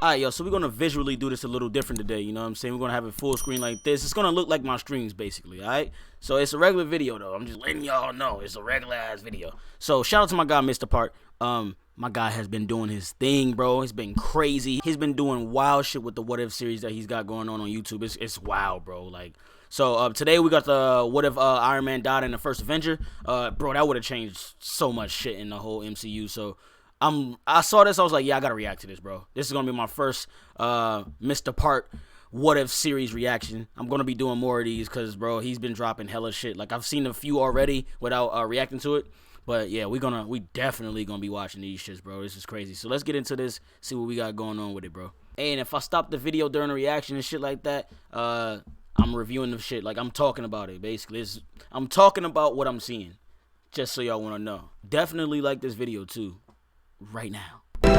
Alright, yo, so we're gonna visually do this a little different today, you know what I'm saying? We're gonna have it full screen like this. It's gonna look like my streams, basically, alright? So it's a regular video, though. I'm just letting y'all know it's a regular-ass video. So shout out to my guy, Mr. Part. My guy has been doing his thing, bro. It's been crazy. He's been doing wild shit with the What If series that he's got going on YouTube. It's wild, bro. Like, so today we got the What If Iron Man died in the first Avenger. Bro, that would have changed so much shit in the whole MCU. So I saw this, I was like, yeah, I gotta react to this, bro. This is gonna be my first Mr. Part What If series reaction. I'm gonna be doing more of these because, bro, he's been dropping hella shit. Like, I've seen a few already without reacting to it. But yeah, we definitely gonna be watching these shits, bro. This is crazy. So let's get into this, see what we got going on with it, bro. And if I stop the video during a reaction and shit like that, I'm reviewing the shit. Like, I'm talking about it, basically. I'm talking about what I'm seeing, just so y'all wanna know. Definitely like this video too, right now. Too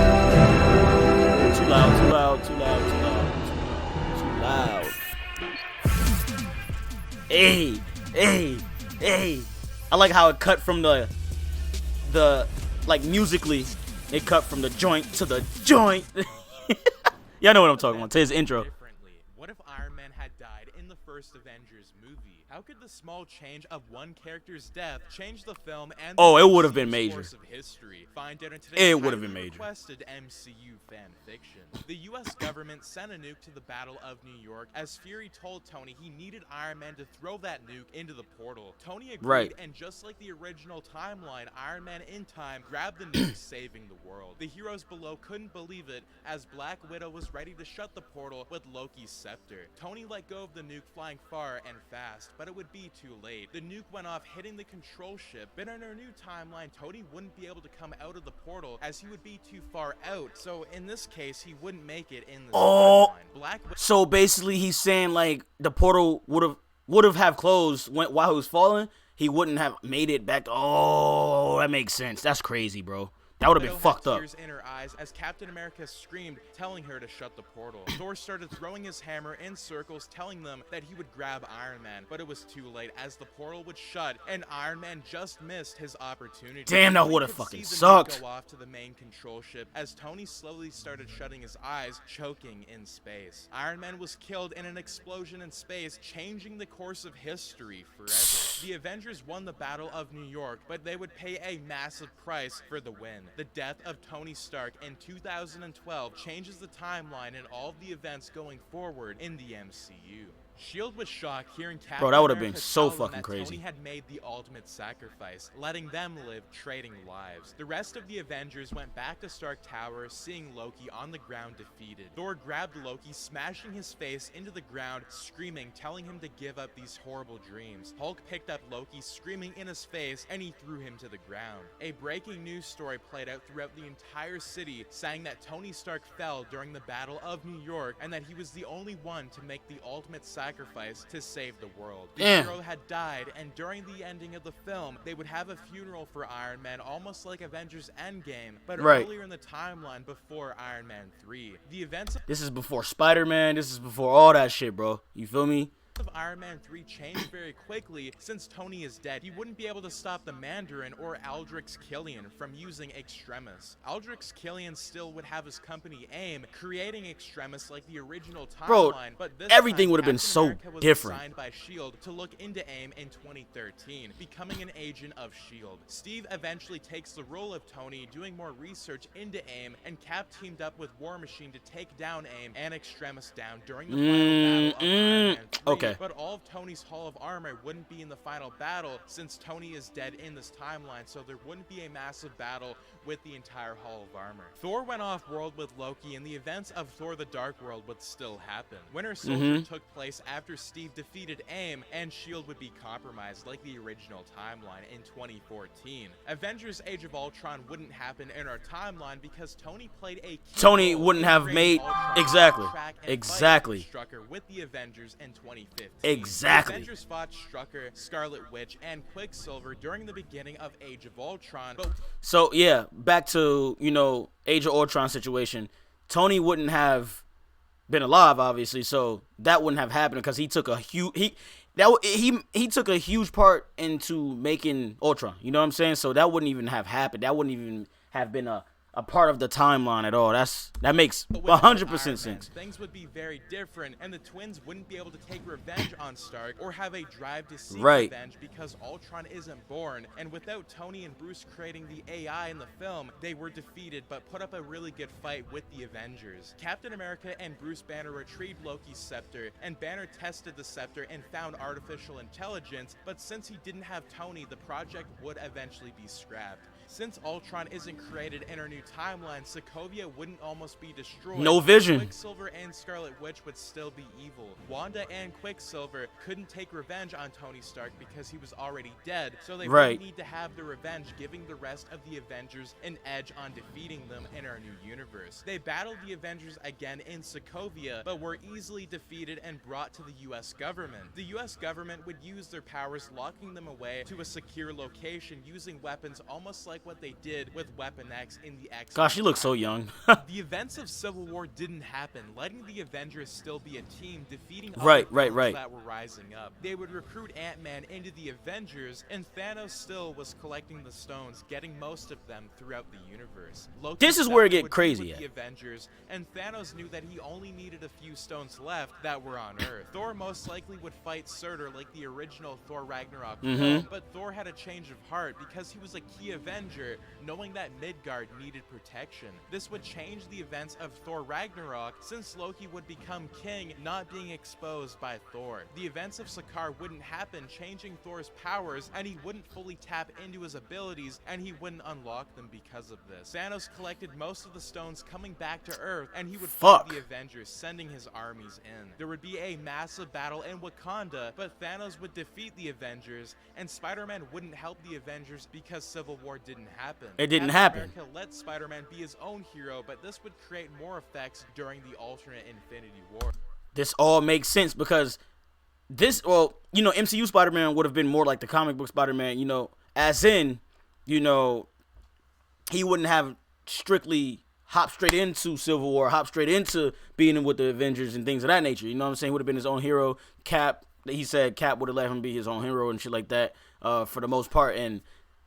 loud, too loud, too loud, too loud, too loud. Hey, hey, hey. I like how it cut from the like, musically, it cut from the joint to the joint. Y'all know what I'm talking about. To his intro. What if Iron Man had died in the first Avengers movie? How could the small change of one character's death change the film and it would have been major. Course of history? Find out in today's it would have been major. Requested MCU fan fiction. The U.S. government sent a nuke to the Battle of New York as Fury told Tony he needed Iron Man to throw that nuke into the portal. Tony agreed, and just like the original timeline, Iron Man in time grabbed the nuke, saving the world. The heroes below couldn't believe it as Black Widow was ready to shut the portal with Loki's scepter. Tony let go of the nuke, flying far and fast, but it would be too late. The nuke went off, hitting the control ship, but in our new timeline, Tony wouldn't be able to come out of the portal as he would be too far out. So in this case, he wouldn't make it in the timeline. So basically he's saying, like, the portal would have closed while he was falling. He wouldn't have made it back. Oh, that makes sense. That's crazy, bro. That would have been fucked up. Tears in her eyes as Captain America screamed, telling her to shut the portal. Thor started throwing his hammer in circles, telling them that he would grab Iron Man, but it was too late as the portal would shut and Iron Man just missed his opportunity. Damn, that would have fucking sucked. Go off to the main control ship as Tony slowly started shutting his eyes, choking in space. Iron Man was killed in an explosion in space, changing the course of history forever. The Avengers won the Battle of New York, but they would pay a massive price for the win. The death of Tony Stark in 2012 changes the timeline and all of the events going forward in the MCU. S.H.I.E.L.D. was shocked hearing Captain Bro, that would have America been so tell them fucking that crazy. Tony had made the ultimate sacrifice, letting them live, trading lives. The rest of the Avengers went back to Stark Tower, seeing Loki on the ground defeated. Thor grabbed Loki, smashing his face into the ground, screaming, telling him to give up these horrible dreams. Hulk picked up Loki, screaming in his face, and he threw him to the ground. A breaking news story played out throughout the entire city, saying that Tony Stark fell during the Battle of New York, and that he was the only one to make the ultimate sacrifice to save the world. The hero had died, and during the ending of the film, they would have a funeral for Iron Man, almost like Avengers Endgame, but earlier in the timeline before Iron Man 3. The events This is before Spider-Man. This is before all that shit, bro. You feel me? of Iron Man 3 changed very quickly. Since Tony is dead, he wouldn't be able to stop the Mandarin or Aldrich Killian from using Extremis. Aldrich Killian still would have his company AIM, creating Extremis like the original timeline, but this everything would have been Captain so America was different. assigned by S.H.I.E.L.D. to look into AIM in 2013, becoming an agent of S.H.I.E.L.D. Steve eventually takes the role of Tony, doing more research into AIM, and Cap teamed up with War Machine to take down AIM and Extremis down during the final battle of Iron Man 3. Okay. But all of Tony's Hall of Armor wouldn't be in the final battle since Tony is dead in this timeline, so there wouldn't be a massive battle with the entire Hall of Armor. Thor went off-world with Loki, and the events of Thor the Dark World would still happen. Winter Soldier took place after Steve defeated AIM, and S.H.I.E.L.D. would be compromised like the original timeline in 2014. Avengers Age of Ultron wouldn't happen in our timeline because Tony played a key Tony role wouldn't in have creating made Ultron, exactly track, and exactly fight Strucker with the Avengers in 2015. Exactly. The Avengers fought Strucker, Scarlet Witch, and Quicksilver during the beginning of Age of Ultron. But So yeah, back to, you know, Age of Ultron situation. Tony wouldn't have been alive, obviously, so that wouldn't have happened because he took a huge he took a huge part into making Ultron. You know what I'm saying? So that wouldn't even have happened. That wouldn't even have been a a part of the timeline at all. That makes But without 100% Iron Man, sense. things would be very different, and the twins wouldn't be able to take revenge on Stark or have a drive to seek Right. revenge because Ultron isn't born. And without Tony and Bruce creating the AI in the film, they were defeated but put up a really good fight with the Avengers. Captain America and Bruce Banner retrieved Loki's scepter, and Banner tested the scepter and found artificial intelligence, but since he didn't have Tony, the project would eventually be scrapped. Since Ultron isn't created in our new timeline, Sokovia wouldn't almost be destroyed. No Vision. Quicksilver and Scarlet Witch would still be evil. Wanda and Quicksilver couldn't take revenge on Tony Stark because he was already dead, so they wouldn't need to have the revenge, giving the rest of the Avengers an edge on defeating them in our new universe. They battled the Avengers again in Sokovia, but were easily defeated and brought to the US government. The US government would use their powers, locking them away to a secure location using weapons almost like what they did with Weapon X in the X. Gosh, she looks so young. The events of Civil War didn't happen, letting the Avengers still be a team, defeating all Right. that were rising up. They would recruit Ant-Man into the Avengers, and Thanos still was collecting the stones, getting most of them throughout the universe. This is where it get would be crazy with at. the Avengers, and Thanos knew that he only needed a few stones left that were on Earth. Thor most likely would fight Surtur like the original Thor Ragnarok film, but Thor had a change of heart because he was a key Avenger, knowing that Midgard needed protection. This would change the events of Thor Ragnarok, since Loki would become king, not being exposed by Thor. The events of Sakaar wouldn't happen, changing Thor's powers, and he wouldn't fully tap into his abilities, and he wouldn't unlock them because of this. Thanos collected most of the stones coming back to Earth, and he would fight the Avengers, sending his armies in. There would be a massive battle in Wakanda, but Thanos would defeat the Avengers, and Spider-Man wouldn't help the Avengers because Civil War didn't happen. It didn't Captain happen. America let Spider-Man be his own hero, but this would create more effects during the alternate Infinity War. This all makes sense because this, well, you know, MCU Spider-Man would have been more like the comic book Spider-Man, you know, as in, you know, he wouldn't have strictly hop straight into Civil War, hop straight into being with the Avengers and things of that nature. You know what I'm saying? He would have been his own hero. Cap, he said Cap would have let him be his own hero and shit like that for the most part. And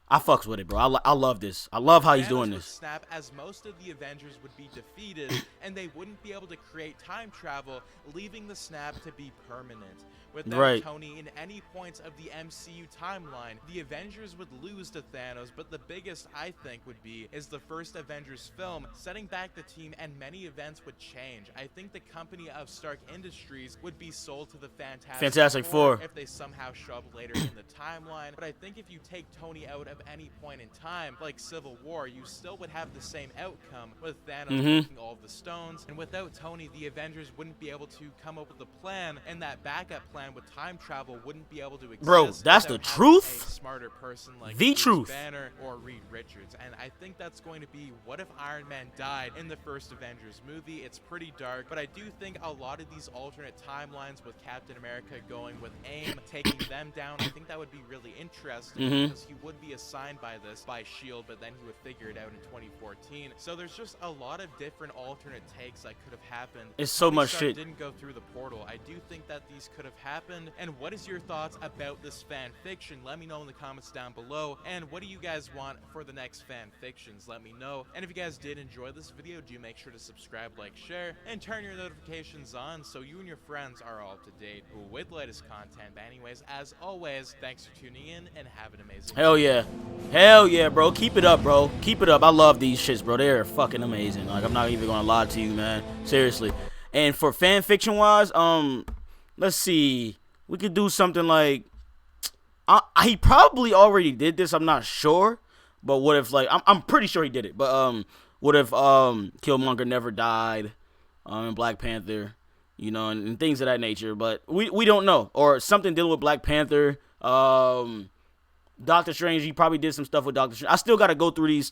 I fucks with it, bro. I love this. I love how he's doing this. Snap, as most of the Avengers would be defeated, and they wouldn't be able to create time travel, leaving the snap to be permanent. Without Tony in any points of the MCU timeline, the Avengers would lose to Thanos, but the biggest, I think, would be is the first Avengers film, setting back the team, and many events would change. I think the company of Stark Industries would be sold to the Fantastic Four if they somehow show up later in the timeline, but I think if you take Tony out of any point in time, like Civil War, you still would have the same outcome, with Thanos taking all of the stones, and without Tony, the Avengers wouldn't be able to come up with a plan, and that backup plan with time travel wouldn't be able to exist. Bro, that's the truth. A smarter person like the Bruce truth. Banner or Reed Richards, and I think that's going to be what if Iron Man died in the first Avengers movie. It's pretty dark, but I do think a lot of these alternate timelines with Captain America going with AIM, taking them down, I think that would be really interesting because he would be assigned by S.H.I.E.L.D., but then he would figure it out in 2014. So there's just a lot of different alternate takes that could have happened. It's so much shit. Didn't go through the portal. I do think that these could have happened. And what is your thoughts about this fan fiction? Let me know in the comments down below. And what do you guys want for the next fan fictions? Let me know. And if you guys did enjoy this video, do make sure to subscribe, like, share, and turn your notifications on so you and your friends are all up to date with latest content. But anyways, as always, thanks for tuning in and have an amazing Hell yeah. Hell yeah, bro. Keep it up, bro. Keep it up. I love these shits, bro. They're fucking amazing. Like, I'm not even gonna lie to you, man. Seriously. And for fan fiction wise, let's see. We could do something like he probably already did this, I'm not sure. But what if, like, I'm pretty sure he did it. But what if Killmonger never died in Black Panther, you know, and things of that nature. But we don't know. Or something dealing with Black Panther. Doctor Strange, he probably did some stuff with Doctor Strange. I still gotta go through these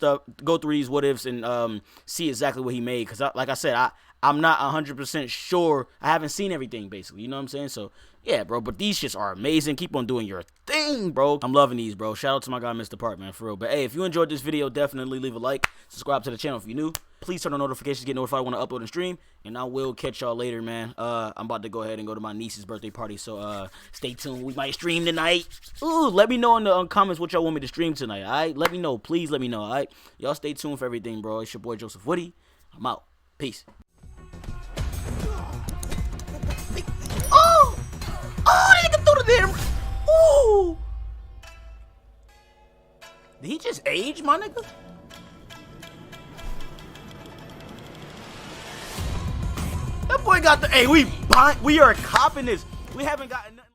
what ifs and see exactly what he made, because like I said, I'm not 100% sure. I haven't seen everything, basically, you know what I'm saying? So yeah, bro, but these shits are amazing. Keep on doing your thing, bro. I'm loving these, bro. Shout out to my guy Mr. Park, man, for real. But hey, if you enjoyed this video, definitely leave a like, subscribe to the channel if you're new, Please turn on notifications, get notified when I upload and stream, and I will catch y'all later, man. I'm about to go ahead and go to my niece's birthday party, so stay tuned. We might stream tonight. Ooh, let me know in the comments what y'all want me to stream tonight, all right? Let me know. Please let me know, all right? Y'all stay tuned for everything, bro. It's your boy, JosephWitty. I'm out. Peace. Oh! Oh, that nigga threw the damn... Ooh! Did he just age, my nigga? That boy got the... Hey, we are copping this. We haven't gotten nothing.